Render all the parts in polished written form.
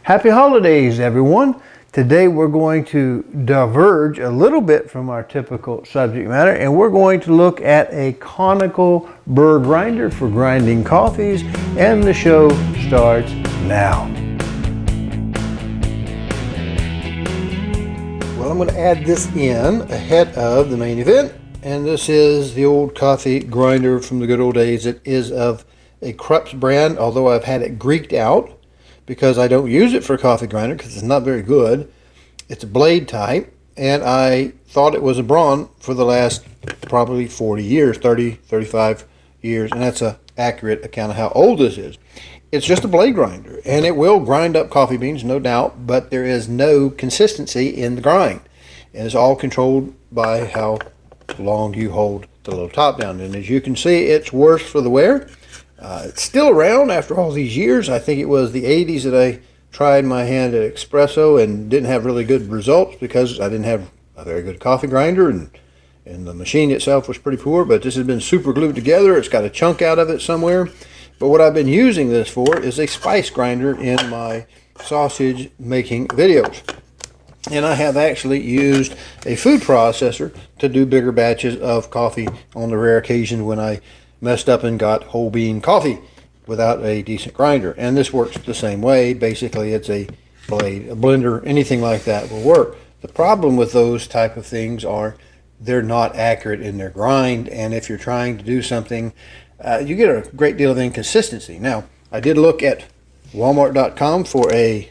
Happy holidays, everyone. Today we're going to diverge a little bit from our typical subject matter, and we're going to look at a conical burr grinder for grinding coffees, and the show starts now. Well, I'm going to add this in ahead of the main event, and this is the old coffee grinder from the good old days. It is of a Krups brand, although I've had it Greeked out because I don't use it for a coffee grinder because it's not very good. It's a blade type, and I thought it was a Braun for the last probably 40 years, 30, 35 years, and that's an accurate account of how old this is. It's just a blade grinder, and it will grind up coffee beans, no doubt, but there is no consistency in the grind. And it's all controlled by how long you hold the little top down. And as you can see, it's worse for the wear. It's still around after all these years. I think it was the 80s that I tried my hand at espresso and didn't have really good results because I didn't have a very good coffee grinder, and the machine itself was pretty poor, but this has been super glued together. It's got a chunk out of it somewhere. But what I've been using this for is a spice grinder in my sausage making videos. And I have actually used a food processor to do bigger batches of coffee on the rare occasion when I messed up and got whole bean coffee without a decent grinder. And this works the same way. Basically, it's a blade, a blender, anything like that will work. The problem with those type of things are they're not accurate in their grind, and if you're trying to do something, you get a great deal of inconsistency. Now, I did look at Walmart.com for a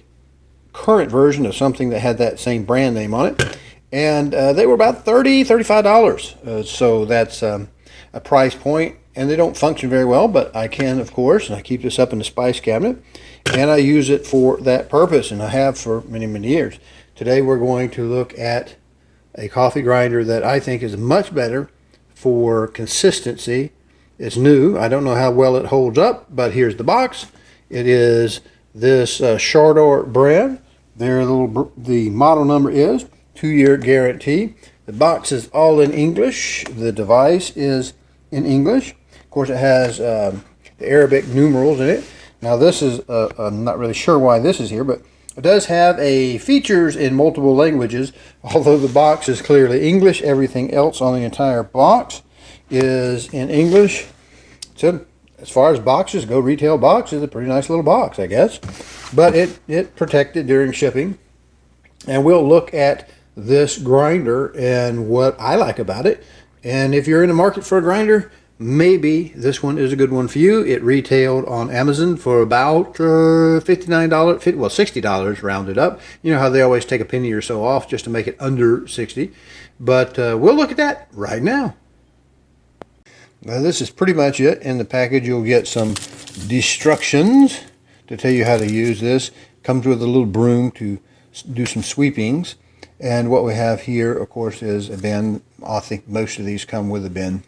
current version of something that had that same brand name on it, and they were about $30, $35. So that's a price point, and they don't function very well, but I can, of course, and I keep this up in the spice cabinet, and I use it for that purpose, and I have for many, many years. Today we're going to look at a coffee grinder that I think is much better for consistency. It's new. I don't know how well it holds up, but here's the box. It is this Chardor brand. The model number is 2-year guarantee. The box is all in English. The device is in English. Of course, it has the Arabic numerals in it. Now, this is, I'm not really sure why this is here, but it does have a features in multiple languages. Although the box is clearly English, everything else on the entire box is in English. So, as far as boxes go, retail box is a pretty nice little box, I guess. But it protected during shipping. And we'll look at this grinder and what I like about it. And if you're in the market for a grinder, maybe this one is a good one for you. It retailed on Amazon for about $59, well, $60 rounded up. You know how they always take a penny or so off just to make it under $60. But we'll look at that right now. Now, this is pretty much it. In the package, you'll get some instructions to tell you how to use this. Comes with a little broom to do some sweepings. And what we have here, of course, is a bin. I think most of these come with a bin.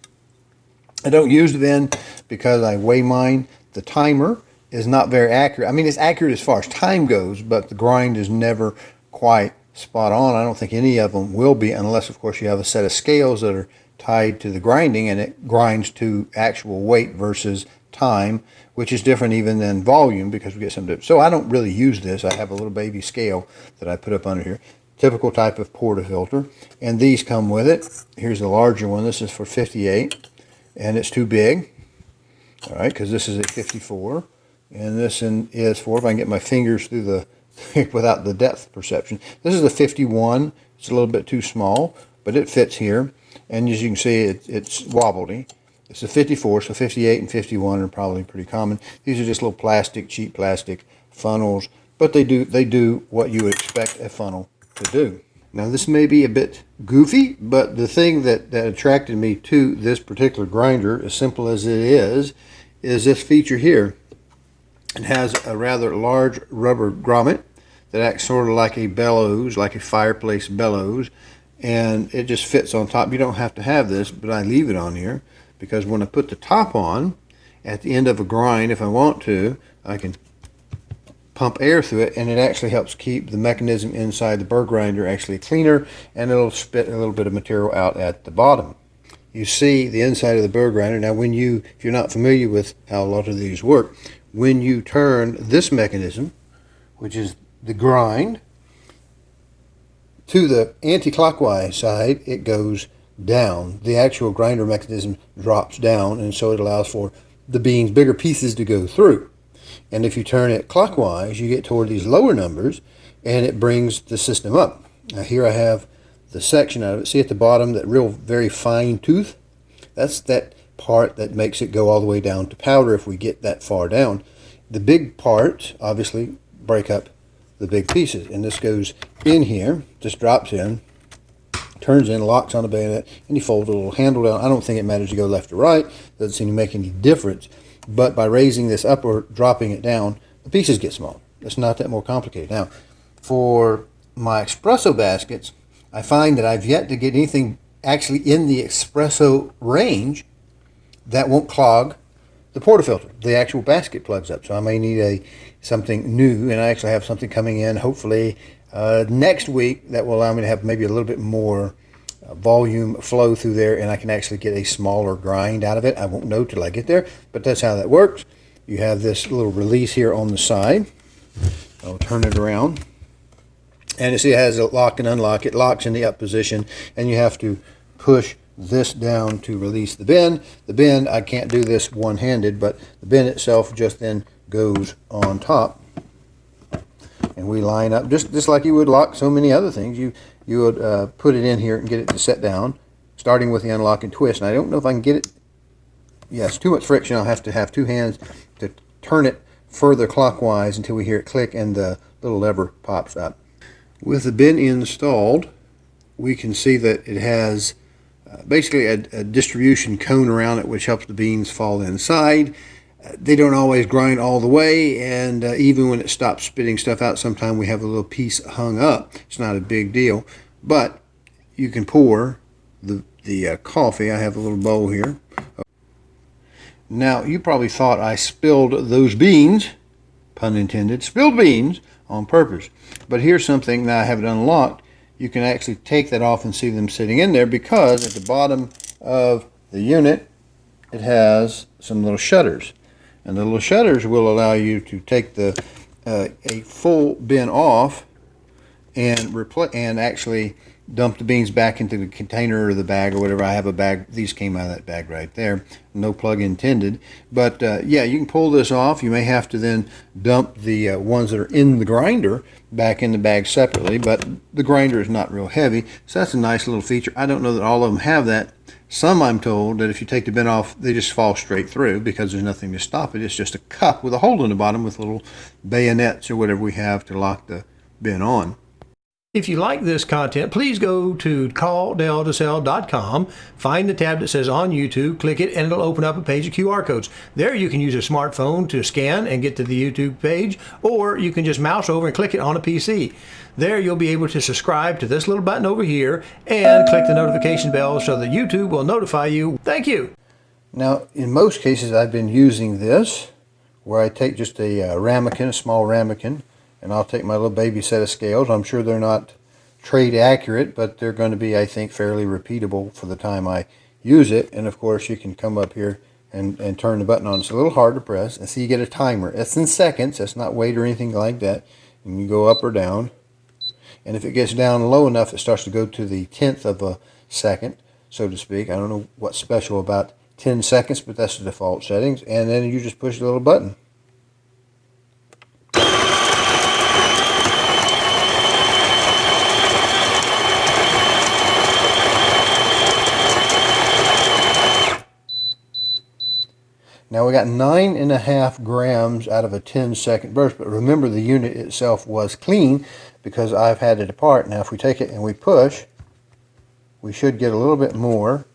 I don't use the bin because I weigh mine. The timer is not very accurate. I mean, it's accurate as far as time goes, but the grind is never quite spot on. I don't think any of them will be, unless, of course, you have a set of scales that are tied to the grinding, and it grinds to actual weight versus time, which is different even than volume because we get some different. So I don't really use this. I have a little baby scale that I put up under here. Typical type of portafilter, and these come with it. Here's the larger one. This is for 58, and it's too big. All right, because this is a 54, and this is for, if I can get my fingers through the without the depth perception. This is the 51. It's a little bit too small, but it fits here. And as you can see, it's wobbly. It's a 54, so 58 and 51 are probably pretty common. These are just little plastic, cheap plastic funnels, but they do what you would expect a funnel to do. Now, this may be a bit goofy, but the thing that attracted me to this particular grinder, as simple as it is this feature here. It has a rather large rubber grommet that acts sort of like a bellows, like a fireplace bellows, and it just fits on top. You don't have to have this, but I leave it on here because when I put the top on at the end of a grind, if I want to, I can pump air through it, and it actually helps keep the mechanism inside the burr grinder actually cleaner, and it'll spit a little bit of material out at the bottom. You see the inside of the burr grinder. Now, if you're not familiar with how a lot of these work, when you turn this mechanism, which is the grind to the anti-clockwise side, it goes down. The actual grinder mechanism drops down, and so it allows for the beans, bigger pieces, to go through. And if you turn it clockwise, you get toward these lower numbers, and it brings the system up. Now here I have the section out of it. See at the bottom, that real very fine tooth? That's that part that makes it go all the way down to powder if we get that far down. The big part, obviously, break up the big pieces. And this goes in here, just drops in, turns in, locks on the bayonet, and you fold a little handle down. I don't think it matters to go left or right. Doesn't seem to make any difference. But by raising this up or dropping it down, the pieces get smaller. It's not that more complicated. Now, for my espresso baskets, I find that I've yet to get anything actually in the espresso range that won't clog the portafilter. The actual basket plugs up, so I may need something new, and I actually have something coming in hopefully next week that will allow me to have maybe a little bit more volume flow through there, and I can actually get a smaller grind out of it. I won't know till I get there, but that's how that works. You have this little release here on the side. I'll turn it around, and you see it has a lock and unlock. It locks in the up position, and you have to push this down to release the bin. The bin, I can't do this one-handed, but the bin itself just then goes on top, and we line up just like you would lock so many other things. You would put it in here and get it to set down, starting with the unlock and twist. And I don't know if I can get it. Yes, too much friction. I'll have to have two hands to turn it further clockwise until we hear it click and the little lever pops up. With the bin installed, we can see that it has basically a distribution cone around it, which helps the beans fall inside. They don't always grind all the way, and even when it stops spitting stuff out, sometimes we have a little piece hung up. It's not a big deal, but you can pour the coffee. I have a little bowl here. Now, you probably thought I spilled those beans, pun intended, spilled beans on purpose. But here's something that I have it unlocked. You can actually take that off and see them sitting in there, because at the bottom of the unit, it has some little shutters. And the little shutters will allow you to take the a full bin off and actually dump the beans back into the container or the bag or whatever. I have a bag. These came out of that bag right there. No plug intended. But yeah, you can pull this off. You may have to then dump the ones that are in the grinder back in the bag separately, but the grinder is not real heavy, so that's a nice little feature. I don't know that all of them have that. Some, I'm told, that if you take the bin off, they just fall straight through because there's nothing to stop it. It's just a cup with a hole in the bottom with little bayonets or whatever we have to lock the bin on. If you like this content, please go to calldeltosell.com, find the tab that says on YouTube, click it, and it'll open up a page of QR codes. There you can use a smartphone to scan and get to the YouTube page, or you can just mouse over and click it on a PC. There you'll be able to subscribe to this little button over here and click the notification bell so that YouTube will notify you. Thank you. Now, in most cases, I've been using this, where I take just a ramekin, a small ramekin, and I'll take my little baby set of scales. I'm sure they're not trade accurate, but they're going to be, I think, fairly repeatable for the time I use it. And of course, you can come up here and turn the button on. It's a little hard to press. And see, you get a timer. It's in seconds. That's not weight or anything like that. And you go up or down. And if it gets down low enough, it starts to go to the 10th of a second, so to speak. I don't know what's special about 10 seconds, but that's the default settings. And then you just push the little button. Now we got 9.5 grams out of a 10-second burst, but remember the unit itself was clean because I've had it apart. Now if we take it and we push, we should get a little bit more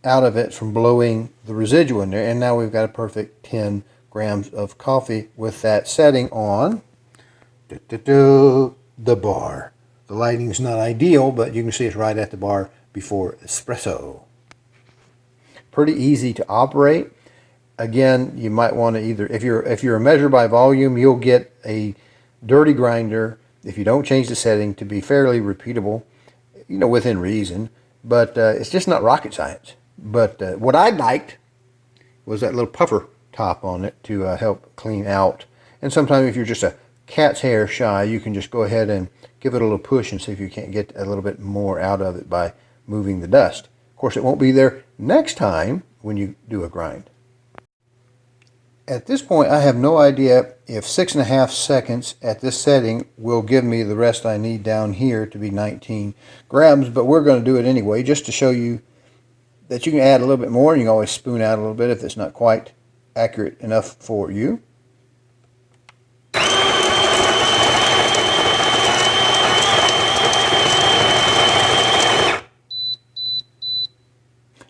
out of it from blowing the residual in there. And now we've got a perfect 10 grams of coffee with that setting on the bar. The lighting's not ideal, but you can see it's right at the bar before espresso. Pretty easy to operate. Again, you might want to either, if you're a measure by volume, you'll get a dirty grinder, if you don't change the setting, to be fairly repeatable, you know, within reason. But it's just not rocket science. But what I liked was that little puffer top on it to help clean out. And sometimes if you're just a cat's hair shy, you can just go ahead and give it a little push and see if you can't get a little bit more out of it by moving the dust. Of course, it won't be there next time when you do a grind. At this point, I have no idea if 6.5 seconds at this setting will give me the rest I need down here to be 19 grams, but we're going to do it anyway just to show you that you can add a little bit more, and you can always spoon out a little bit if it's not quite accurate enough for you.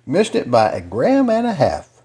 Missed it by 1.5 grams.